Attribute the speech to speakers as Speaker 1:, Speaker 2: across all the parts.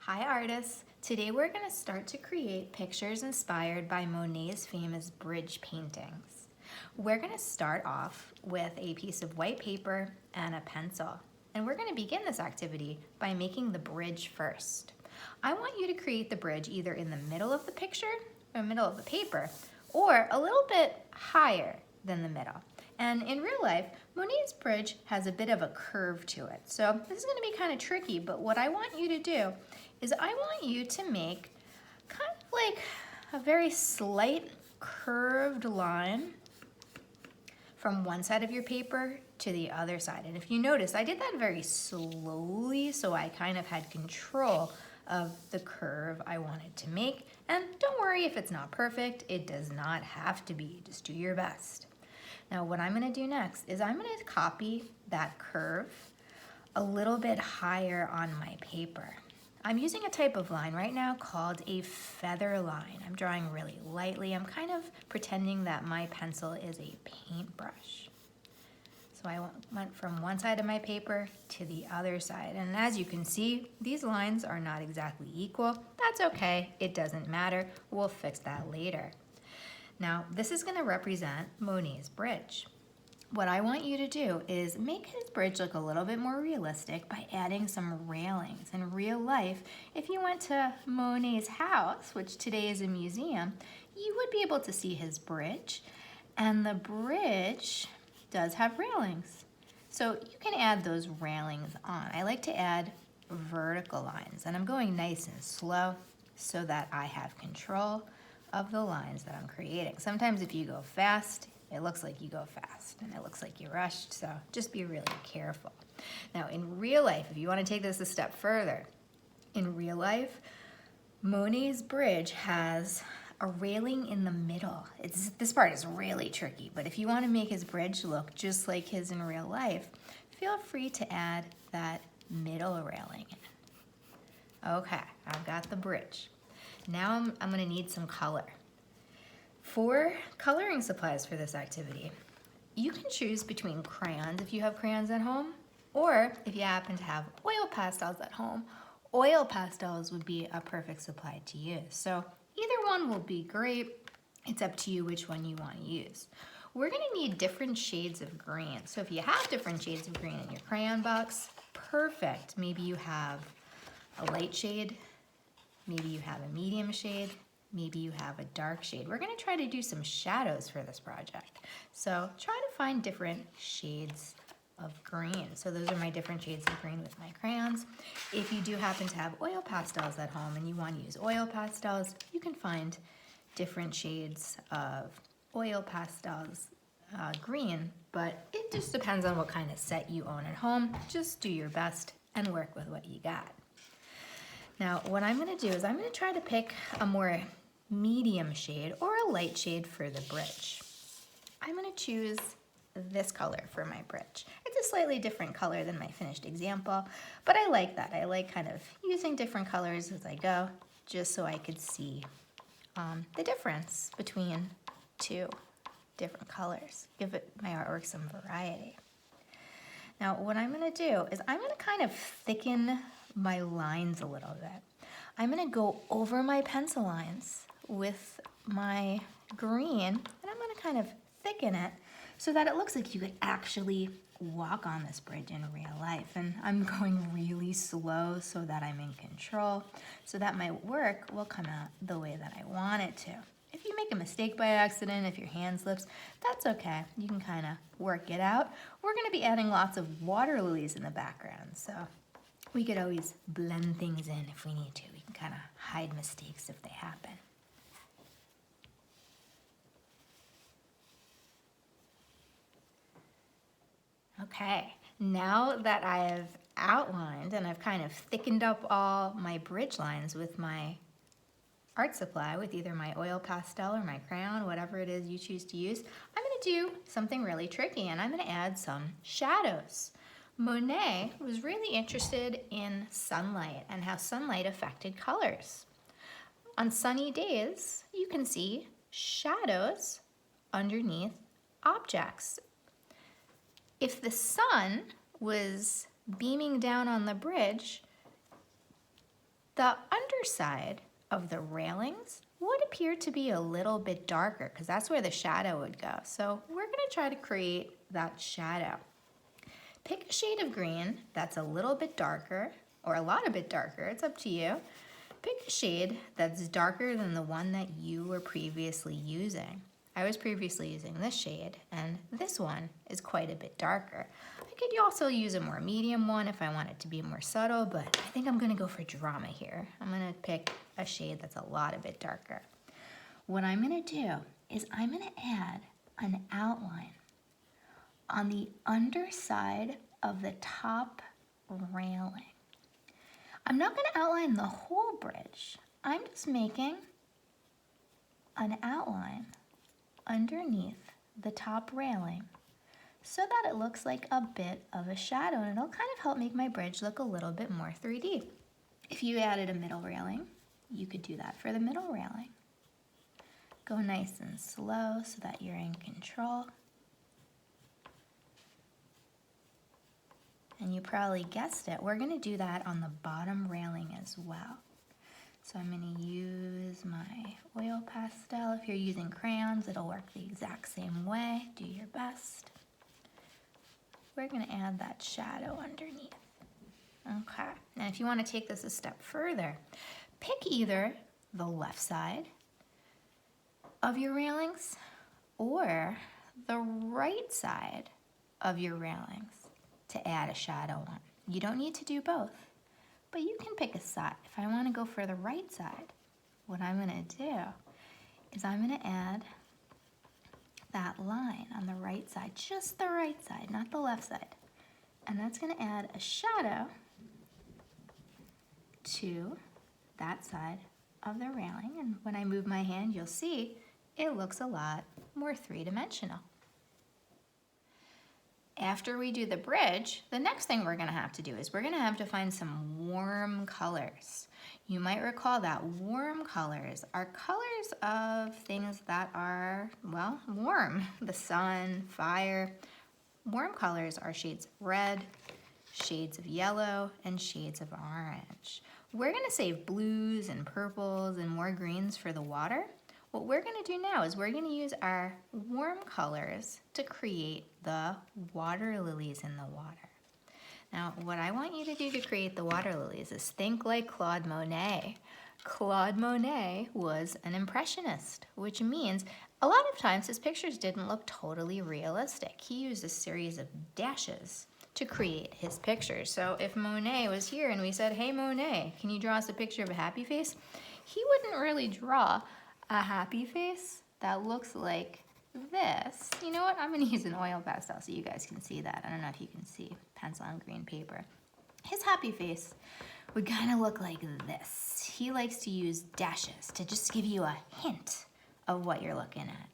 Speaker 1: Hi artists! Today we're going to start to create pictures inspired by Monet's famous bridge paintings. We're going to start off with a piece of white paper and a pencil. And we're going to begin this activity by making the bridge first. I want you to create the bridge either in the middle of the picture or middle of the paper, or a little bit higher than the middle. And in real life, Monet's bridge has a bit of a curve to it. So this is going to be kind of tricky, but what I want you to do is I want you to make kind of like a very slight curved line from one side of your paper to the other side. And if you notice, I did that very slowly, so I kind of had control of the curve I wanted to make. And don't worry if it's not perfect, it does not have to be, just do your best. Now what I'm gonna do next is I'm gonna copy that curve a little bit higher on my paper. I'm using a type of line right now called a feather line. I'm drawing really lightly. I'm kind of pretending that my pencil is a paintbrush. So I went from one side of my paper to the other side. And as you can see, these lines are not exactly equal. That's okay, it doesn't matter. We'll fix that later. Now, this is gonna represent Monet's bridge. What I want you to do is make his bridge look a little bit more realistic by adding some railings. In real life, if you went to Monet's house, which today is a museum, you would be able to see his bridge, and the bridge does have railings. So you can add those railings on. I like to add vertical lines, and I'm going nice and slow so that I have control of the lines that I'm creating. Sometimes if you go fast, it looks like you go fast and it looks like you rushed, so just be really careful. Now in real life, if you want to take this a step further, in real life, Monet's bridge has a railing in the middle. This part is really tricky, but if you want to make his bridge look just like his in real life, feel free to add that middle railing in. Okay, I've got the bridge. Now I'm gonna need some color. For coloring supplies for this activity, you can choose between crayons if you have crayons at home, or if you happen to have oil pastels at home, oil pastels would be a perfect supply to use. So either one will be great. It's up to you which one you want to use. We're gonna need different shades of green. So if you have different shades of green in your crayon box, perfect. Maybe you have a light shade, maybe you have a medium shade, maybe you have a dark shade. We're gonna try to do some shadows for this project. So try to find different shades of green. So those are my different shades of green with my crayons. If you do happen to have oil pastels at home and you want to use oil pastels, you can find different shades of oil pastels green, but it just depends on what kind of set you own at home. Just do your best and work with what you got. Now, what I'm gonna do is I'm gonna try to pick a more medium shade or a light shade for the bridge. I'm gonna choose this color for my bridge. It's a slightly different color than my finished example, but I like that. I like kind of using different colors as I go, just so I could see the difference between two different colors. Give my artwork some variety. Now, what I'm gonna do is I'm gonna kind of thicken my lines a little bit. I'm gonna go over my pencil lines with my green, and I'm gonna kind of thicken it so that it looks like you could actually walk on this bridge in real life. And I'm going really slow so that I'm in control, so that my work will come out the way that I want it to. If you make a mistake by accident, if your hand slips, that's okay. You can kind of work it out. We're gonna be adding lots of water lilies in the background, so we could always blend things in if we need to. We can kind of hide mistakes if they happen. Okay, now that I have outlined and I've kind of thickened up all my bridge lines with my art supply, with either my oil pastel or my crayon, whatever it is you choose to use, I'm gonna do something really tricky, and I'm gonna add some shadows. Monet was really interested in sunlight and how sunlight affected colors. On sunny days, you can see shadows underneath objects. If the sun was beaming down on the bridge, The underside of the railings would appear to be a little bit darker because that's where the shadow would go. So we're going to try to create that shadow. Pick a shade of green that's a little bit darker or a lot a bit darker, it's up to you. Pick a shade that's darker than the one that you were previously using. I was previously using this shade, and this one is quite a bit darker. I could also use a more medium one if I want it to be more subtle, but I think I'm gonna go for drama here. I'm gonna pick a shade that's a lot a bit darker. What I'm gonna do is I'm gonna add an outline on the underside of the top railing. I'm not gonna outline the whole bridge. I'm just making an outline underneath the top railing so that it looks like a bit of a shadow, and it'll kind of help make my bridge look a little bit more 3D. If you added a middle railing, you could do that for the middle railing. Go nice and slow so that you're in control. And you probably guessed it, we're gonna do that on the bottom railing as well. So I'm gonna use my oil pastel. If you're using crayons, it'll work the exact same way. Do your best. We're gonna add that shadow underneath. Okay, now if you wanna take this a step further, pick either the left side of your railings or the right side of your railings to add a shadow on. You don't need to do both, but you can pick a side. If I want to go for the right side, what I'm going to do is I'm going to add that line on the right side, just the right side, not the left side. And that's going to add a shadow to that side of the railing. And when I move my hand, you'll see it looks a lot more three-dimensional. After we do the bridge, the next thing we're gonna have to do is we're gonna have to find some warm colors. You might recall that warm colors are colors of things that are, well, warm. The sun, fire. Warm colors are shades of red, shades of yellow, and shades of orange. We're gonna save blues and purples and more greens for the water. What we're gonna do now is we're gonna use our warm colors to create the water lilies in the water. Now, what I want you to do to create the water lilies is think like Claude Monet. Claude Monet was an impressionist, which means a lot of times his pictures didn't look totally realistic. He used a series of dashes to create his pictures. So if Monet was here and we said, hey Monet, can you draw us a picture of a happy face? He wouldn't really draw a happy face that looks like this. You know what? I'm gonna use an oil pastel so you guys can see that. I don't know if you can see pencil on green paper. His happy face would kind of look like this. He likes to use dashes to just give you a hint of what you're looking at.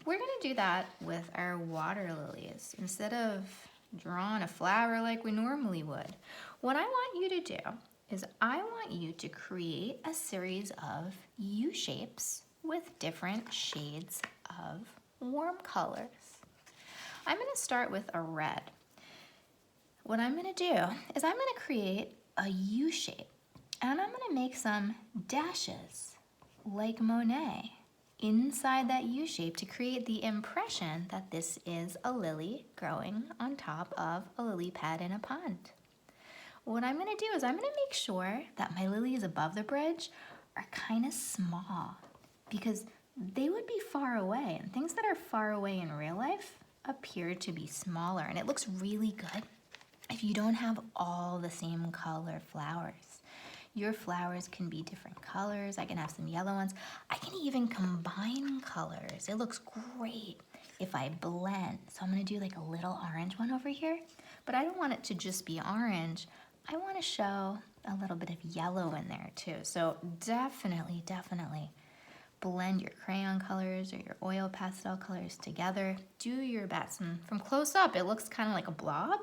Speaker 1: We're gonna do that with our water lilies. Instead of drawing a flower like we normally would, what I want you to do is I want you to create a series of U-shapes with different shades of warm colors. I'm gonna start with a red. What I'm gonna do is I'm gonna create a U-shape and I'm gonna make some dashes like Monet inside that U-shape to create the impression that this is a lily growing on top of a lily pad in a pond. What I'm gonna do is I'm gonna make sure that my lilies above the bridge are kind of small because they would be far away, and things that are far away in real life appear to be smaller, and it looks really good if you don't have all the same color flowers. Your flowers can be different colors. I can have some yellow ones. I can even combine colors. It looks great if I blend. So I'm gonna do like a little orange one over here, but I don't want it to just be orange. I want to show a little bit of yellow in there too. So definitely blend your crayon colors or your oil pastel colors together. Do your best. And from close up, it looks kind of like a blob,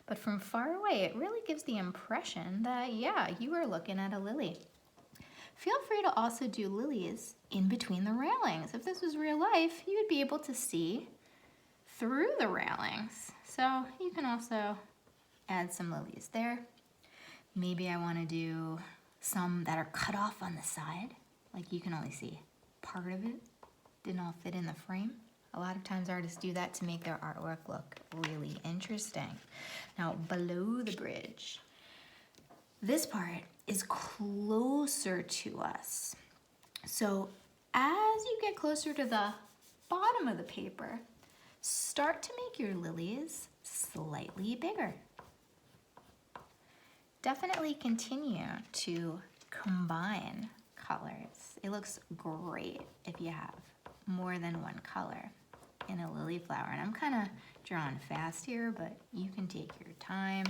Speaker 1: but from far away, it really gives the impression that, yeah, you are looking at a lily. Feel free to also do lilies in between the railings. If this was real life, you would be able to see through the railings. So you can also add some lilies there. Maybe I want to do some that are cut off on the side, like you can only see part of it, didn't all fit in the frame. A lot of times artists do that to make their artwork look really interesting. Now, below the bridge, this part is closer to us. So as you get closer to the bottom of the paper, start to make your lilies slightly bigger. Definitely continue to combine colors. It looks great if you have more than one color in a lily flower. And I'm kind of drawing fast here, but you can take your time.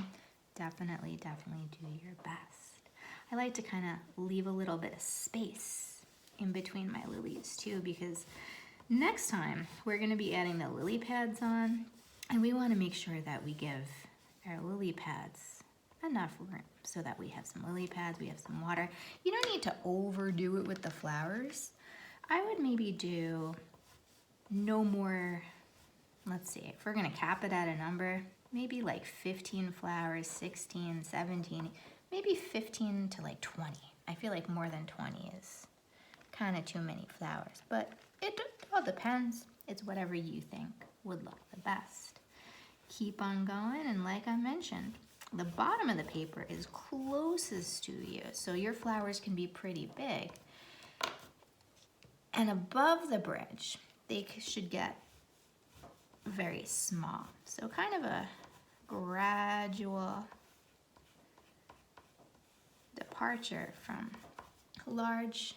Speaker 1: Definitely do your best. I like to kind of leave a little bit of space in between my lilies too, because next time we're going to be adding the lily pads on, and we want to make sure that we give our lily pads enough room so that we have some lily pads, we have some water. You don't need to overdo it with the flowers. I would maybe do no more, let's see, if we're gonna cap it at a number, maybe like 15 flowers, 16, 17, maybe 15 to like 20. I feel like more than 20 is kind of too many flowers, but it all depends. It's whatever you think would look the best. Keep on going, and like I mentioned, the bottom of the paper is closest to you, so your flowers can be pretty big. And above the bridge, they should get very small. So kind of a gradual departure from large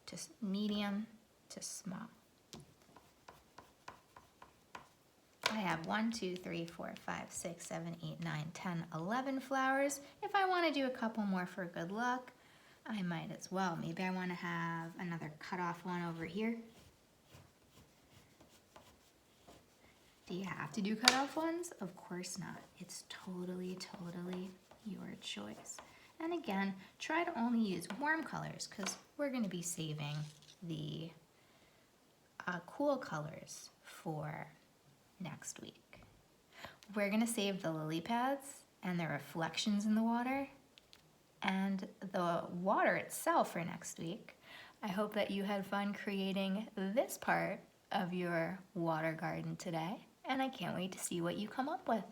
Speaker 1: to medium to small. I have 1, 2, 3, 4, 5, 6, 7, 8, 9, 10, 11 flowers. If I want to do a couple more for good luck, I might as well. Maybe I want to have another cut off one over here. Do you have to do cut off ones? Of course not. It's totally your choice. And again, try to only use warm colors because we're going to be saving the cool colors for next week. We're going to save the lily pads and the reflections in the water and the water itself for next week. I hope that you had fun creating this part of your water garden today, and I can't wait to see what you come up with.